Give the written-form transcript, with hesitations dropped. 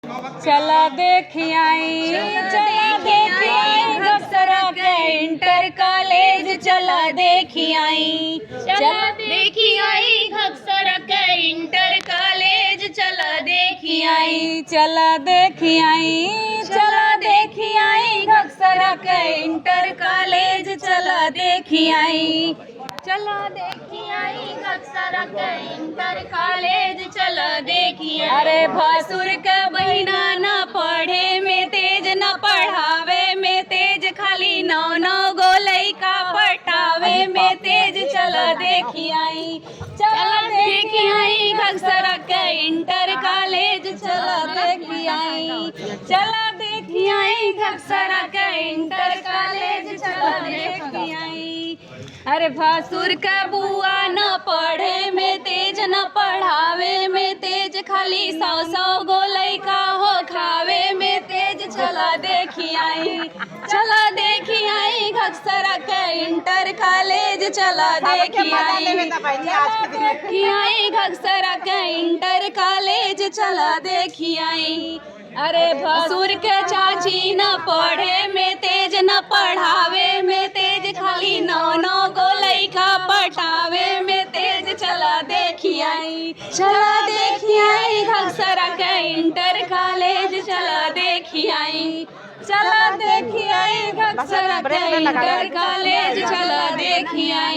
चला देखी आई, चला देखी आई घक्सरा के इंटर कॉलेज। चला देखी आई, चला देखी आई घक्सर के इंटर कॉलेज। चला देखी आई, चला देखी आई, चला देखी आई घक्सरा के इंटर कॉलेज। चला देखी आई, चला देखी आई घक्सर के इंटर कॉलेज। चला देखी आई। अरे भासुर के बहिना न पढ़े में तेज, न पढ़ावे में तेज, खाली नौ नौ गो लइका पटावे में तेज। चला देखी आई, चला देखी आई घक्सरा के इंटर कॉलेज। चला देखी आई, चला देखी आई घक्सरा के इंटर कॉलेज। चला देखी आई। अरे भासुर का बुआ न पढ़े में तेज, न पढ़ावे में तेज, खाली सौ सौ गो लइका हो खावे में तेज। चला देखी आई, चला देखी आई घक्सरा के इंटर कॉलेज। चला देखी आई, देखी आई घक्सरा के इंटर कॉलेज। चला देखी आई। अरे भसुर के चाची न पढ़े में तेज, न पढ़ावे में तेज, खाली नौ नौ गो लइका पटावे में तेज। चला देखी आई, चला देखी आई घक्सरा के इंटर कॉलेज। चला देखी आई, चला देखी आई घक्सरा के इंटर कॉलेज। चला देखी आई।